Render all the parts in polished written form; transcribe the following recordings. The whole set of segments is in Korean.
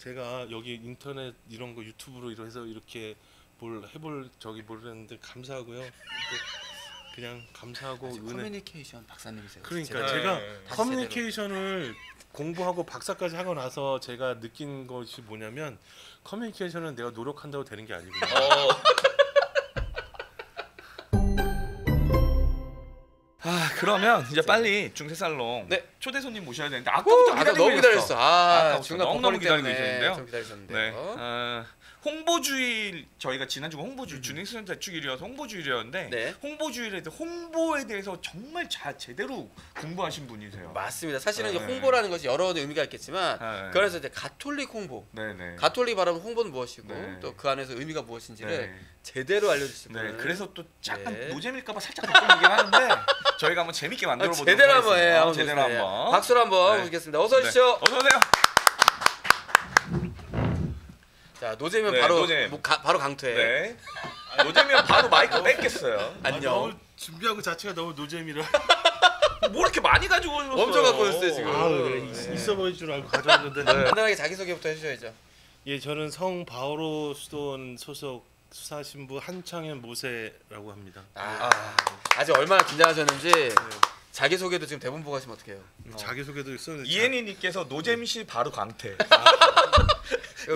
제가 여기 인터넷 이런 거 유튜브로 해서 이렇게 뭘 해볼 적이 모르는데 감사하고요. 그냥 감사하고 커뮤니케이션 박사님이세요. 그러니까 제가 커뮤니케이션을 공부하고 박사까지 하고 나서 제가 느낀 것이 뭐냐면 커뮤니케이션은 내가 노력한다고 되는 게 아니구나. 그러면 이제 빨리 중세살롱 초대 손님 모셔야 되는데 아까부터 기다리고 너무 기다렸어. 중간 너무 기다리고 계셨는데요. 좀 기다리셨는데. 네. 홍보주일 저희가 지난주가 홍보주일 준행수련 대축일이어서 홍보주일이었는데 홍보주일에서 홍보에 대해서 정말 제대로 공부하신 분이세요. 맞습니다. 사실은 이제 홍보라는 것이 여러 의미가 있겠지만 그래서 이제 가톨릭 홍보, 가톨릭 바라본 홍보는 무엇이고 또 그 안에서 의미가 무엇인지를 제대로 알려주신 분을 그래서 또 약간 노잼일까봐 살짝 걱정이긴 하는데 저희가 한번 재밌게 만들어 보도록 제대로 한번 하겠습니다. 제대로 한번 박수로 한번 모시겠습니다. 어서 오십시오. 어서 오세요. 자, 노잼이면 바로 바로 강퇴. 노잼이면 바로 마이크 뺏겠어요. 안녕. 준비한 거 자체가 너무 노잼이라. 뭐 이렇게 많이 가지고 오셨어요? 엄청 갖고 오셨어요 지금. 그래. 있어 보일 줄 알고 가져왔는데. 간단하게 자기소개부터 해주셔야죠. 예, 저는 성 바오로 수도원 소속 수사신부 한창현 모세라고 합니다. 아직 얼마나 긴장하셨는지 자기소개도 지금 대본 보고 하시면 어떡해요. 자기소개도 있었는데 이혜니님께서 노잼씨 바로 강퇴.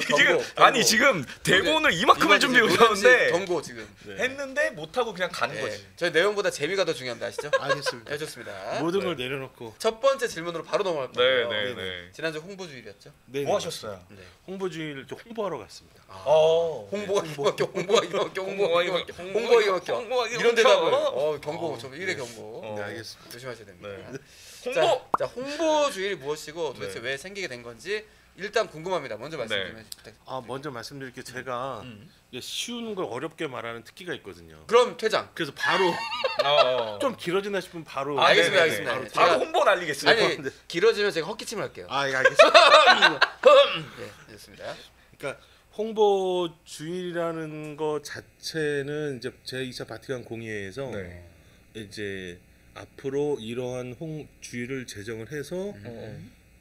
지금 지금 대본을 이만큼을 준비해 오셨는데 경고 지금 했는데 못하고 그냥 가는 거지. 저희 내용보다 재미가 더 중요합니다. 아시죠? 알겠습니다. 네, 좋습니다. 모든 걸 내려놓고 첫 번째 질문으로 바로 넘어갈 거예요. 네. 지난주 홍보주일이었죠? 뭐 하셨어요? 홍보주일 홍보하러 갔습니다. 홍보하기 이런 대답을 경고 좀 이래 경고. 네, 알겠습니다. 조심하셔야 됩니다. 홍보. 자, 홍보주일이 무엇이고 도대체 왜 생기게 된 건지 일단 궁금합니다. 먼저 말씀 좀 해주세요. 먼저 말씀드릴게요. 제가 쉬운 걸 어렵게 말하는 특기가 있거든요. 그럼 퇴장. 그래서 바로 좀 길어지나 싶으면 바로 알겠습니다. 바로 홍보 날리겠습니다. 아니 길어지면 제가 헛기침을 할게요. 알겠습니다. 네, 좋습니다. 그러니까 홍보 주일이라는 거 자체는 이제 제2차 바티칸 공의회에서 이제 앞으로 이러한 주일을 제정을 해서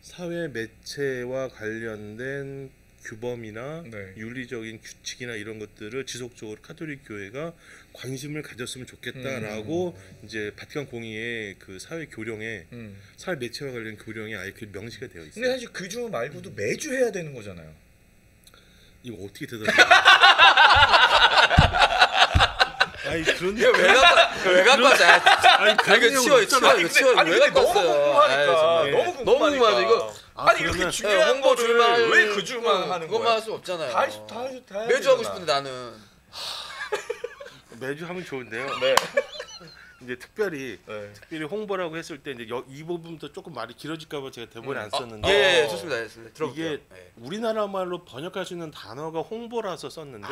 사회 매체와 관련된 규범이나 윤리적인 규칙이나 이런 것들을 지속적으로 카톨릭 교회가 관심을 가졌으면 좋겠다라고 이제 바티칸 공의회 그 사회 교령에 사회 매체와 관련 교령에 아예 그 명시가 되어 있어요. 근데 사실 그 주 말고도 매주 해야 되는 거잖아요. 이거 어떻게 대답해요? 아니 그런 왜 갖고 왔어요? 이거 치워 왜 갖고 왔어요? 너무 궁금하죠 이거. 아니 이렇게 중요한 홍보 줄만 왜 그 주만 하는 거야? 그것만 할 수 없잖아요. 다 매주 하고 싶은데 나는 매주 하면 좋은데요. 이제 특별히 홍보라고 했을 때 이제 이 부분부터 조금 말이 길어질까봐 제가 대본에 안 썼는데. 좋습니다. 들어볼게요. 이게 우리나라 말로 번역할 수 있는 단어가 홍보라서 썼는데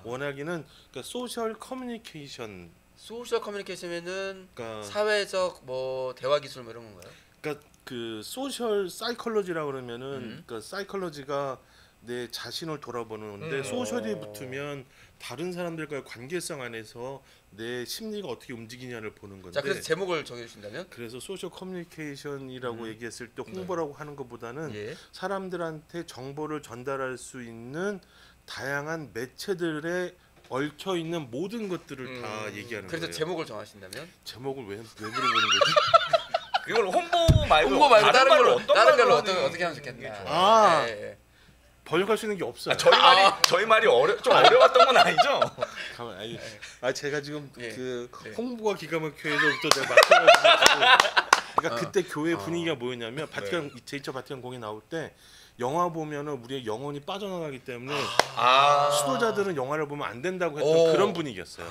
원하기는 그러니까 소셜 커뮤니케이션. 소셜 커뮤니케이션은 그러니까 사회적 뭐 대화 기술 뭐 이런 건가요? 그러니까 그 소셜 사이콜로지라고 그러면은 그러니까 사이콜로지가 내 자신을 돌아보는 건데 소셜이 붙으면 다른 사람들과의 관계성 안에서 내 심리가 어떻게 움직이냐를 보는 건데. 자, 그래서 제목을 정해주신다면? 그래서 소셜 커뮤니케이션이라고 얘기했을 때 홍보라고 하는 것보다는 사람들한테 정보를 전달할 수 있는 다양한 매체들에 얽혀 있는 모든 것들을 다 얘기하는 그래서 거예요. 제목을 정하신다면? 제목을 왜 물어보는 거지? 이걸 홍보 말고 다른 걸로 어떻게 하면 좋겠나? 번역할 수 있는 게 없어요. 저희 말이 좀 어려웠던 건 아니죠? 제가 지금 그 홍보가 기가 막혀서부터 내가 맡아가지고 그러니까 그때 교회 분위기가 뭐였냐면 바티칸 제2차 바티칸 공회 나올 때 영화 보면은 우리의 영혼이 빠져나가기 때문에 수도자들은 영화를 보면 안 된다고 했던 그런 분위기였어요.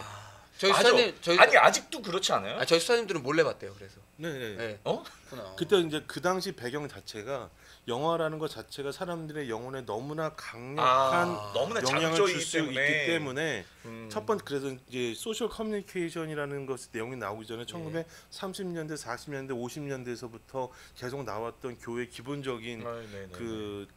저희 수사님 아니 아직도 그렇지 않아요? 저희 수사님들은 몰래 봤대요. 그래서. 네. 그렇구나. 그때 이제 그 당시 배경 자체가 영화라는 것 자체가 사람들의 영혼에 너무나 강력한 너무나 영향을 줄 수 있기 때문에. 때문에 첫 번째 그래서 이제 소셜 커뮤니케이션이라는 것 내용이 나오기 전에 1930년대, 40년대, 50년대에서부터 계속 나왔던 교회의 기본적인 그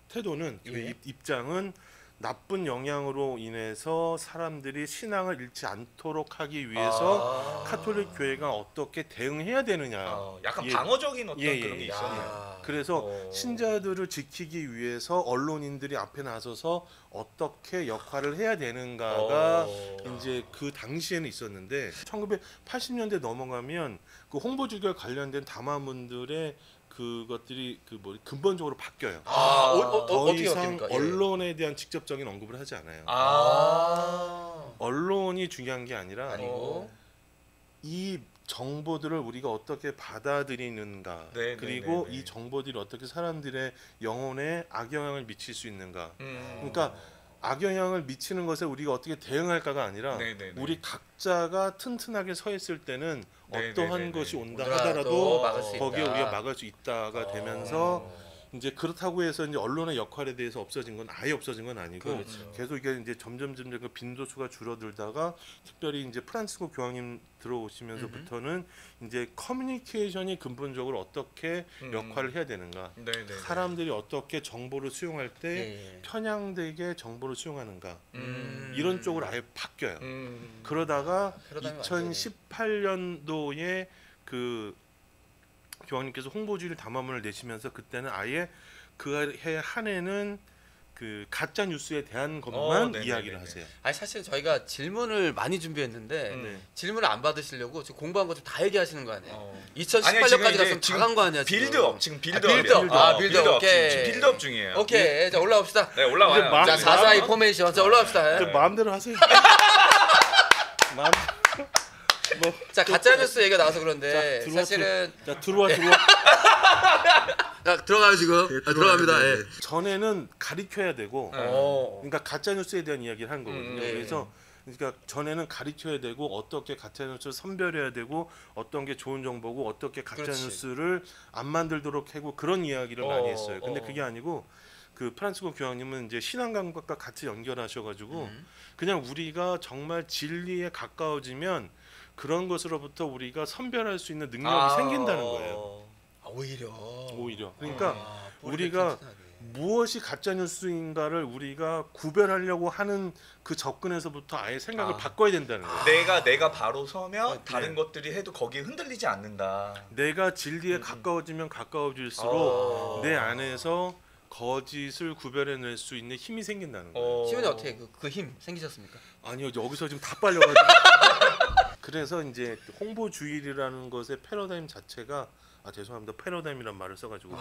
태도는 교회 입장은 나쁜 영향으로 인해서 사람들이 신앙을 잃지 않도록 하기 위해서 카톨릭 교회가 어떻게 대응해야 되느냐. 약간 방어적인 어떤 그런 게 있어요. 그래서 신자들을 지키기 위해서 언론인들이 앞에 나서서 어떻게 역할을 해야 되는가가 이제 그 당시에는 있었는데 1980년대 넘어가면 그 홍보주의와 관련된 담화문들의 그것들이 근본적으로 바뀌어요. 더 이상 언론에 대한 직접적인 언급을 하지 않아요. 언론이 중요한 게 아니라 이 정보들을 우리가 어떻게 받아들이는가, 그리고 이 정보들이 어떻게 사람들의 영혼에 악영향을 미칠 수 있는가. 그러니까 악영향을 미치는 것에 우리가 어떻게 대응할까가 아니라 우리 각자가 튼튼하게 서 있을 때는 어떠한 것이 온다 하더라도 거기에 우리가 막을 수 있다가 되면서 이제 그렇다고 해서 이제 언론의 역할에 대해서 없어진 건 아예 없어진 건 아니고 계속 이게 이제 점점 그 빈도수가 줄어들다가 특별히 이제 프란치스코 교황님 들어오시면서부터는 이제 커뮤니케이션이 근본적으로 어떻게 역할을 해야 되는가, 사람들이 어떻게 정보를 수용할 때 편향되게 정보를 수용하는가 이런 쪽으로 아예 바뀌어요. 그러다가 2018년도에 그 교황님께서 홍보주의를 담화문을 내시면서 그때는 아예 그 해 한 해는 그 가짜 뉴스에 대한 것만 이야기를 하세요. 아니 사실 저희가 질문을 많이 준비했는데 질문을 안 받으시려고 지금 공부한 거 좀 다 얘기하시는 거 아니에요? 2018년까지 갔으면 다 간 거 아니야? 빌드업 지금 빌드업. 빌드업. 오케이. 지금 빌드업 중이에요. 오케이. 자 올라옵시다. 네 올라와요. 자 442 포메이션. 자 올라옵시다. 마음대로 하세요. 자 가짜 뉴스 얘기가 나와서 그런데 자, 사실은 들어와. 자 들어가요 지금. 들어갑니다. 전에는 가리켜야 되고, 그러니까 가짜 뉴스에 대한 이야기를 한 거거든요. 그래서 그러니까 전에는 가리켜야 되고 어떻게 가짜 뉴스를 선별해야 되고 어떤 게 좋은 정보고 어떻게 가짜 뉴스를 안 만들도록 하고 그런 이야기를 많이 했어요. 근데 그게 아니고 그 프란치스코 교황님은 이제 신앙 감각과 같이 연결하셔가지고 그냥 우리가 정말 진리에 가까워지면 그런 것으로부터 우리가 선별할 수 있는 능력이 생긴다는 거예요. 오히려. 그러니까 우리가 무엇이 가짜 뉴스인가를 우리가 구별하려고 하는 그 접근에서부터 아예 생각을 바꿔야 된다는 거예요. 내가 바로 서면 다른 것들이 해도 거기에 흔들리지 않는다. 내가 진리에 가까워지면 가까워질수록 내 안에서 거짓을 구별해낼 수 있는 힘이 생긴다는 거예요. 시원이 어떻게 그 힘 생기셨습니까? 아니요, 여기서 지금 다 빨려가지고. 그래서 이제 홍보주의라는 것의 패러다임 자체가 죄송합니다. 패러다임이란 말을 써가지고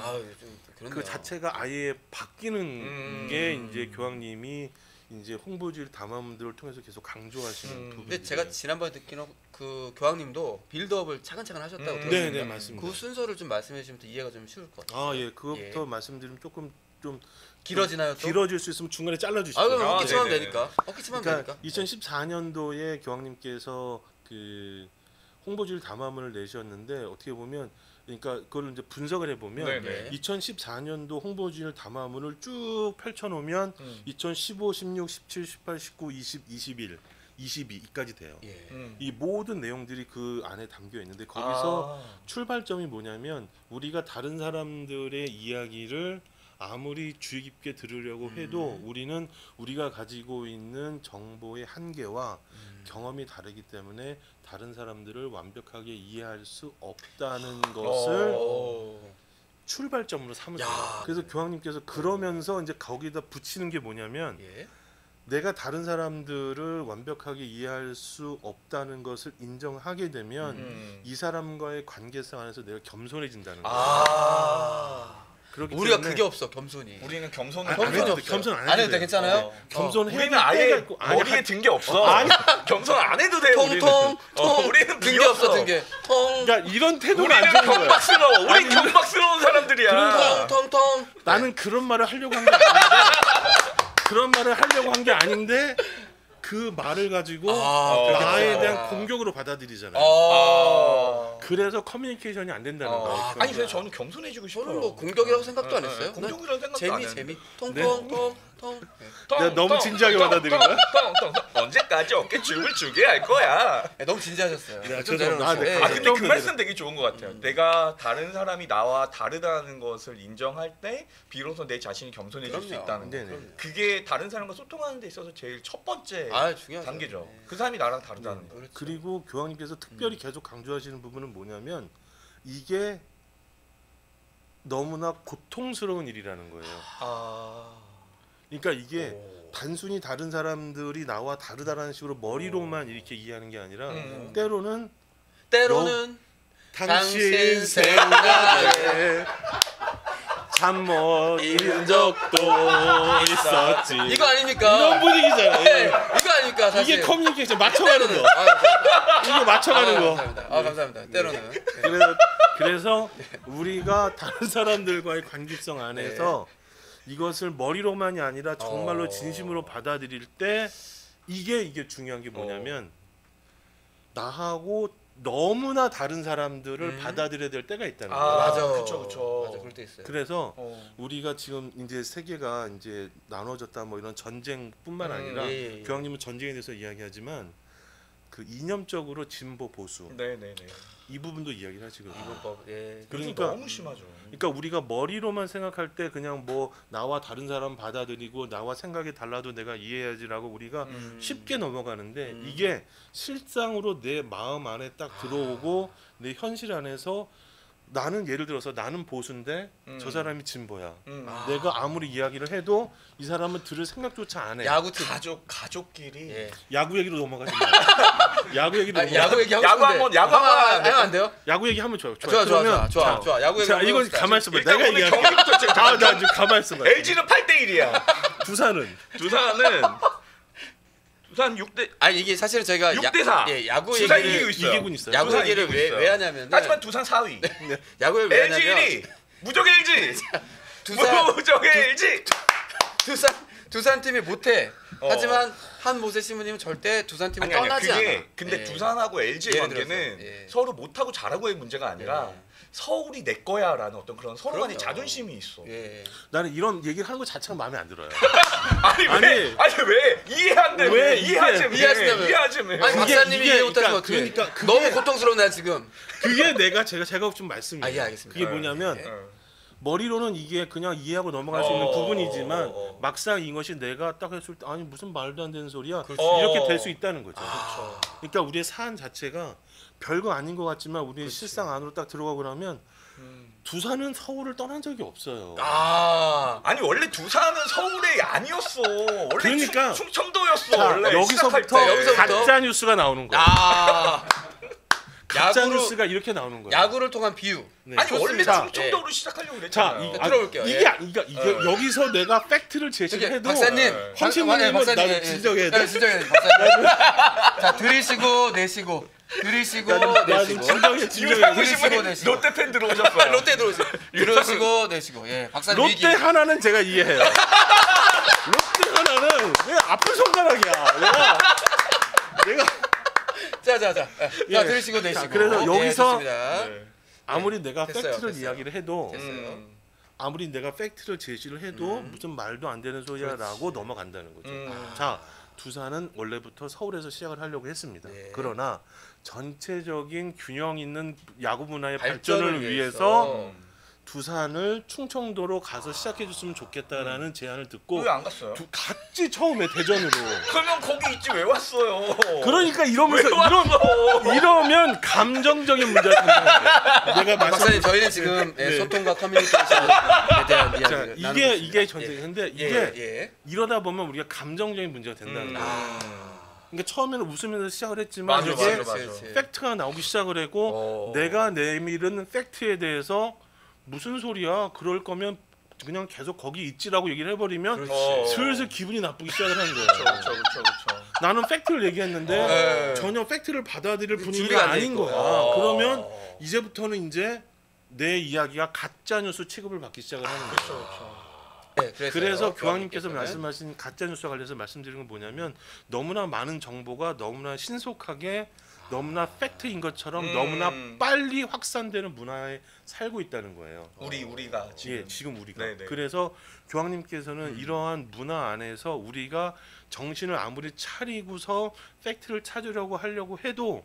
그 자체가 아예 바뀌는 게 이제 교황님이 이제 홍보주의 담화문들을 통해서 계속 강조하시는 부분. 근데 제가 지난번에 듣기는 그 교황님도 빌드업을 차근차근 하셨다고 들었습니다. 네, 맞습니다. 그 순서를 좀 말씀해 주시면 또 이해가 좀 쉬울 것 같아요. 그것부터 말씀드리면 조금 좀 길어지나요? 또? 길어질 수 있으면 중간에 잘라주시죠. 그럼 헛기침하면 되니까. 그러니까 2014년도에 교황님께서 그 홍보주의 담화문을 내셨는데 어떻게 보면 그러니까 그걸 이제 분석을 해보면 2014년도 홍보주의 담화문을 쭉 펼쳐놓으면 2015, 16, 17, 18, 19, 20, 21, 22까지 돼요. 이 모든 내용들이 그 안에 담겨 있는데 거기서 출발점이 뭐냐면 우리가 다른 사람들의 이야기를 아무리 주의 깊게 들으려고 해도 우리는 우리가 가지고 있는 정보의 한계와 경험이 다르기 때문에 다른 사람들을 완벽하게 이해할 수 없다는 것을 출발점으로 삼으세요. 그래서 교황님께서 그러면서 이제 거기다 붙이는 게 뭐냐면 내가 다른 사람들을 완벽하게 이해할 수 없다는 것을 인정하게 되면 이 사람과의 관계성 안에서 내가 겸손해진다는 거예요. 우리가 그게 없어, 겸손이. 우리는 겸손을 겸손 안 해도 돼. 괜찮아요? 우리는 아예 머리에 든 게 없어. 겸손 안 해도 돼. 통통 우리는 든 게 없어, 든 게. 그러니까 이런 태도가 안 좋은 거야. 경박스러워. 우리 경박스러운 사람들이야. 그 말을 가지고 나에 대한 공격으로 받아들이잖아요. 그래서 커뮤니케이션이 안 된다는 거예요. 아니 근데 저는 겸손해지고 싶어요. 저는 뭐 공격이라고 생각도 안 했어요. 공격이라는 생각도 안 했는데. 재미 통통통통. 내가 너무 진지하게 받아들인 거야? 언제까지 어깨 춤을 추게 할 거야? 너무 진지하셨어요. 근데 그 말씀 되게 좋은 것 같아요. 내가 다른 사람이 나와 다르다는 것을 인정할 때 비로소 내 자신이 겸손해질 수 있다는 거. 그게 다른 사람과 소통하는 데 있어서 제일 첫 번째 단계죠. 그 사람이 나랑 다르다는 거. 그리고 교황님께서 특별히 계속 강조하시는 부분은 뭐냐면 이게 너무나 고통스러운 일이라는 거예요. 그러니까 이게 단순히 다른 사람들이 나와 다르다라는 식으로 머리로만 이렇게 이해하는 게 아니라 때로는 당신 생각에 잠 못 이룬 적도 있었지. 이거 아닙니까? 이런 분위기잖아요. 네, 이거 아닙니까? 사실. 이게 커뮤니케이션 맞춰가는 거. 이거 맞춰가는 거. 감사합니다. 때로는. 그래서 우리가 다른 사람들과의 관계성 안에서 이것을 머리로만이 아니라 정말로 진심으로 받아들일 때 이게 중요한 게 뭐냐면 나하고 너무나 다른 사람들을 받아들여야 될 때가 있다는 거예요. 맞아. 그쵸. 맞아, 그럴 때 있어요. 그래서 우리가 지금 이제 세계가 이제 나눠졌다 뭐 이런 전쟁뿐만 아니라 교황님은 전쟁에 대해서 이야기하지만 그 이념적으로 진보 보수 이 부분도 이야기를 하시거든요. 그러니까 너무 심하죠. 그러니까 우리가 머리로만 생각할 때 그냥 뭐 나와 다른 사람 받아들이고 나와 생각이 달라도 내가 이해해야지라고 우리가 쉽게 넘어가는데 이게 실상으로 내 마음 안에 딱 들어오고 내 현실 안에서 나는 예를 들어서 나는 보수인데 저 사람이 진보야. 내가 아무리 이야기를 해도 이 사람은 들을 생각조차 안 해. 야구팀 가족끼리 야구 얘기로 넘어가지 마. 야구 얘기로 야구 얘기 하고 야구 하면 안 돼요? 야구 얘기 하면 좋아. 좋아. 야구 얘기. 자, 이건 가만 있어 봐. 내가 얘기할게. 경기부터 나 지금 가만 있어 봐. LG는 8대1이야. 두산은 두산 6대 이게 사실은 저희가 6대4. 야구 두산 얘기를 이기고 있어요. 이기고 있어요. 야구 얘기를 왜 하냐면 하지만 두산 4위. 야구를 왜 LG 하냐면 1위. 무적 LG. 무적 LG. 두산 팀이 못해. 하지만 한 모세 신부님은 절대 두산 팀을 떠나지 않아. 근데 두산하고 LG의 관계는 서로 못하고 잘하고의 문제가 아니라 서울이 내 거야라는 어떤 그런 서로 간의 자존심이 있어. 나는 이런 얘기를 하는 거 자체가 마음에 안 들어요. 아니 왜 이해한대? 왜 이해하지 왜? 아니 박사님이 이해 못하는 거 그러니까 너무 고통스러워 나 지금. 그게 제가 좀 말씀이에요. 알겠습니다. 그게 뭐냐면 머리로는 이게 그냥 이해하고 넘어갈 수 있는 부분이지만 막상 이것이 내가 딱 했을 때 아니 무슨 말도 안 되는 소리야 이렇게 될 수 있다는 거죠. 그러니까 우리의 사안 자체가 별거 아닌 것 같지만 우리의 실상 안으로 딱 들어가고 나면 두산은 서울을 떠난 적이 없어요. 아니 원래 두산은 서울이 아니었어. 원래 그러니까 충청도였어. 원래 여기서부터 가짜 뉴스가 나오는 거야. 가짜 뉴스가 이렇게 나오는 거야. 야구를 통한 비유. 아니 원래 충청도로 시작하려고 그랬잖아요. 들어볼게요. 이게 여기서 내가 팩트를 제시를 해도 박사님, 황신부님은 나를 진정해야 돼. 진정해야 돼. 박사님. 자 들이쉬고 내쉬고. 들이쉬고 내쉬고. 들이쉬고 내쉬고. 롯데 팬 들어오셨어요. 롯데 들어오세요. 들이쉬고 내쉬고. 박사님 롯데 위기. 하나는 제가 이해해요. 롯데 하나는 왜 아픈 손가락이야. 내가 자 들으시고 내시고. 그래서 여기서 좋습니다. 아무리 내가 팩트를 됐어요. 이야기를 해도 아무리 내가 팩트를 제시를 해도 무슨 말도 안 되는 소리야라고 넘어간다는 거죠. 자, 두산은 원래부터 서울에서 시작을 하려고 했습니다. 그러나 전체적인 균형 있는 야구 문화의 발전을 위해서 두산을 충청도로 가서 시작해줬으면 좋겠다라는 제안을 듣고 왜 안 갔어요? 갔지 처음에 대전으로. 그러면 거기 있지 왜 왔어요? 그러니까 이러면 감정적인 문제가 된다는 거예요. 박사님 저희는 지금 소통과 커뮤니케이션에 대한 이야기를 이게 전쟁인데 이게 이러다 보면 우리가 감정적인 문제가 된다는 거예요. 그러니까 처음에는 웃으면서 시작을 했지만 이게 팩트가 나오기 시작을 하고 내가 내밀은 팩트에 대해서 무슨 소리야? 그럴 거면 그냥 계속 거기 있지라고 얘기를 해버리면 슬슬 기분이 나쁘기 시작을 하는 거예요. 그렇죠. 나는 팩트를 얘기했는데 전혀 팩트를 받아들일 분위기가 아닌 거야. 그러면 이제부터는 이제 내 이야기가 가짜 뉴스 취급을 받기 시작을 하는 거예요. 예, 그래서 교황님께서 말씀하신 가짜 뉴스와 관련해서 말씀드리는 건 뭐냐면 너무나 많은 정보가 너무나 신속하게 너무나 팩트인 것처럼 너무나 빨리 확산되는 문화에 살고 있다는 거예요. 우리가 지금 지금 우리가. 네네. 그래서 교황님께서는 이러한 문화 안에서 우리가 정신을 아무리 차리고서 팩트를 찾으려고 하려고 해도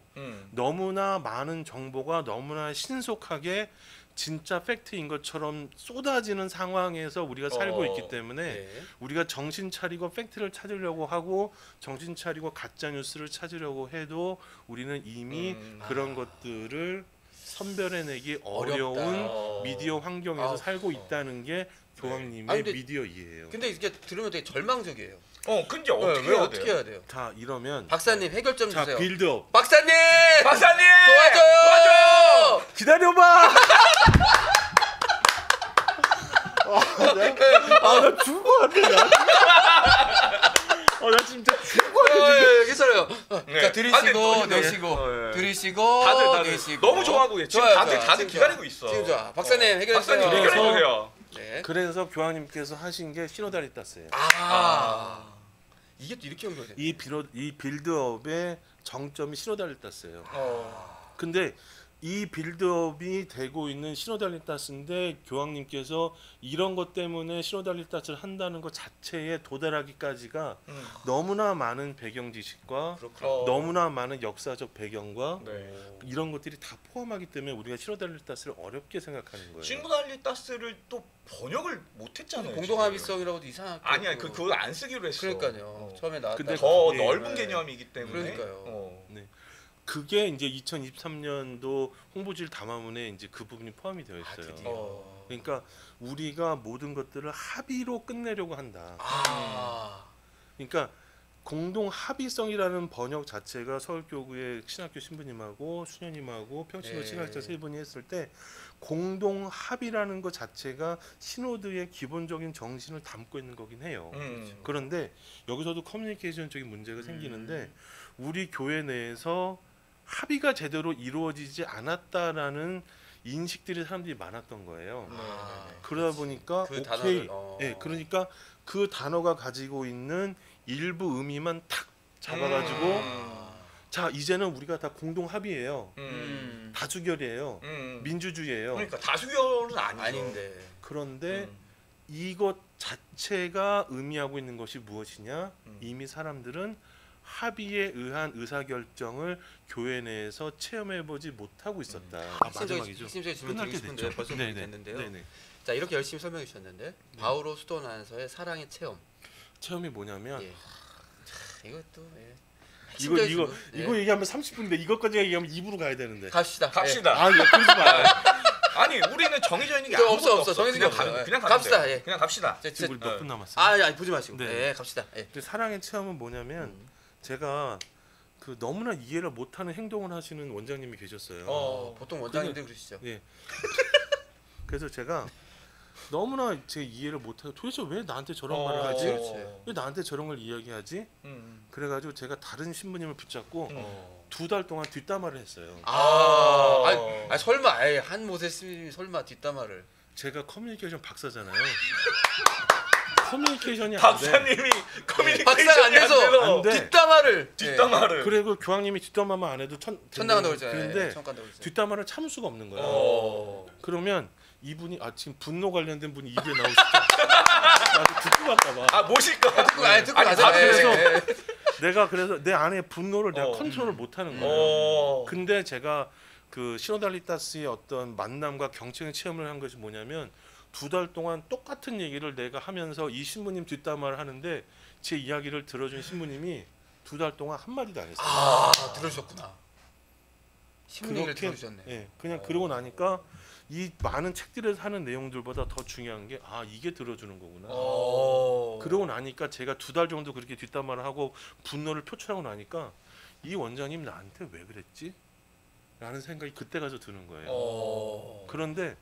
너무나 많은 정보가 너무나 신속하게 진짜 팩트인 것처럼 쏟아지는 상황에서 우리가 살고 있기 때문에 우리가 정신 차리고 팩트를 찾으려고 하고 정신 차리고 가짜 뉴스를 찾으려고 해도 우리는 이미 그런 것들을 선별해내기 어려운 미디어 환경에서 살고 있다는 게 교황님의 미디어 이해예요. 근데 이게 들으면 되게 절망적이에요. 근데 어떻게 해야 돼요? 자, 이러면 박사님 해결 좀 주세요. 빌드업. 박사님 도와줘요. 기다려봐. 나 죽을 것 같아. 나 진짜 죽을 것 같아. 괜찮아요. 자, 들이쉬고 내쉬고 들이쉬고 다들 내쉬고. 너무 좋아하고 지금 다들 기다리고 있어. 지금 좋아. 박사님 해결해 주세요. 박사님 해결해 주세요. 그래서 교황님께서 하신 게 시노달리타스예요. 이게 또 이렇게 연결돼. 이 빌드업의 정점이 시노달리타스예요. 근데 이 빌드업이 되고 있는 시노달리타스인데 교황님께서 이런 것 때문에 시노달리타스를 한다는 것 자체에 도달하기까지가 너무나 많은 배경 지식과 너무나 많은 역사적 배경과 이런 것들이 다 포함하기 때문에 우리가 시노달리타스를 어렵게 생각하는 거예요. 시노달리타스를 또 번역을 못했잖아요. 공동합의성이라고도 이상하게. 아니야, 그걸 안 쓰기로 했어. 그러니까요. 처음에 나왔다. 근데 더 넓은 개념이기 때문에. 그러니까요. 그게 이제 2023년도 홍보지를 담화문에 이제 그 부분이 포함이 되어 있어요. 그러니까 우리가 모든 것들을 합의로 끝내려고 한다. 그러니까 공동 합의성이라는 번역 자체가 서울교구의 신학교 신부님하고 수녀님하고 평신도 신학자 세 분이 했을 때 공동 합의라는 것 자체가 신호드의 기본적인 정신을 담고 있는 거긴 해요. 그런데 여기서도 커뮤니케이션적인 문제가 생기는데 우리 교회 내에서 합의가 제대로 이루어지지 않았다라는 인식들이 사람들이 많았던 거예요. 그러다 보니까 그러니까 그 단어가 가지고 있는 일부 의미만 탁 잡아가지고 자 이제는 우리가 다 공동 합의예요. 다수결이에요. 민주주의예요. 그러니까 다수결은 아닌데. 그런데 이것 자체가 의미하고 있는 것이 무엇이냐? 이미 사람들은 합의에 의한 의사결정을 교회 내에서 체험해보지 못하고 있었다. 마지막이죠. 핵심적인 질문 드리고 싶은데 벌써 됐는데요. 자 이렇게 열심히 설명해 주셨는데 바오로 수도나서의 사랑의 체험이 뭐냐면 이것도 이거 얘기하면 30분인데 이것까지 얘기하면 2부로 가야 되는데. 갑시다. 그러지 마. 아니 우리는 정해져 있는 게 없어. 정해진 게 없어요. 그냥 갑시다. 그냥 갑시다. 지금 몇 분 남았어요? 보지 마시고. 갑시다. 사랑의 체험은 뭐냐면 제가 그 너무나 이해를 못하는 행동을 하시는 원장님이 계셨어요. 보통 원장님들 그러시죠. 그래서 제가 너무나 제 이해를 못하고 도대체 왜 나한테 저런 말을 하지? 왜 나한테 저런 걸 이야기하지? 그래가지고 제가 다른 신부님을 붙잡고 2달 동안 뒷담화를 했어요. 설마 한 모세스님이 설마 뒷담화를? 제가 커뮤니케이션 박사잖아요. 커뮤니케이션이 안 돼. 박사님이 커뮤니케이션이 박사가 안 돼서 뒷담화를. 그리고 교황님이 뒷담화만 안 해도 천당한다고 그랬잖아요. 그런데 뒷담화를 참을 수가 없는 거예요. 그러면 이분이 지금 분노 관련된 분이 입에 나오시죠. 나도 듣고 갈까봐. 모실까? 듣고 가자. 그래서 내 안에 분노를 내가 컨트롤을 못하는 거예요. 근데 제가 그 시노달리타스의 어떤 만남과 경청의 체험을 한 것이 뭐냐면 2달 동안 똑같은 얘기를 내가 하면서 이 신부님 뒷담화를 하는데 제 이야기를 들어준 신부님이 2달 동안 한마디도 안 했어요. 들으셨구나. 신부 얘기를 들으셨네. 그냥 그러고 나니까 이 많은 책들에서 하는 내용들보다 더 중요한 게 이게 들어주는 거구나. 그러고 나니까 제가 2달 정도 그렇게 뒷담화를 하고 분노를 표출하고 나니까 이 원장님 나한테 왜 그랬지? 라는 생각이 그때 가서 드는 거예요. 그런데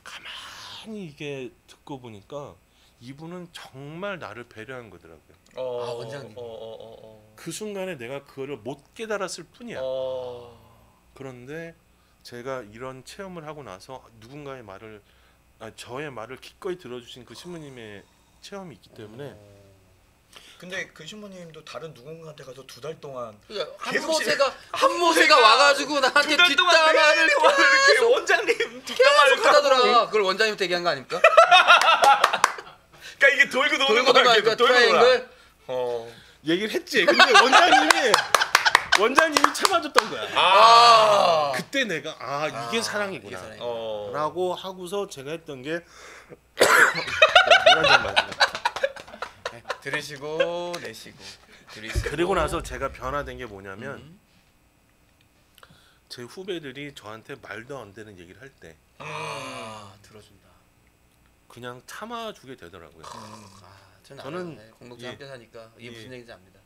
가만히 이게 듣고 보니까 이분은 정말 나를 배려한 거더라고요. 원장님. 그 순간에 내가 그거를 못 깨달았을 뿐이야. 그런데 제가 이런 체험을 하고 나서 누군가의 말을 저의 말을 기꺼이 들어주신 그 신부님의 체험이 있기 때문에. 근데 그 신부님도 다른 누군가한테 가서 2달 동안 그러니까 한모세가 와가지고 나한테 뒷담화를 이렇게 원장님 뒷담화를 하더라. 그걸 원장님한테 얘기한 거 아닙니까? 그러니까 이게 돌고 도는 거야. 돌고 트라이앵글. 얘기를 했지. 근데 원장님이 참아줬던 거야. 그때 내가 이게 사랑이구나. 라고 하고서 제가 했던 게 물한잔 마시고. 들으시고 내쉬고. 그리고 나서 제가 변화된 게 뭐냐면 제 후배들이 저한테 말도 안 되는 얘기를 할 때 들어준다. 그냥 참아주게 되더라고요. 저는 공동체 함께 사니까 이게 무슨 얘기인지 압니다.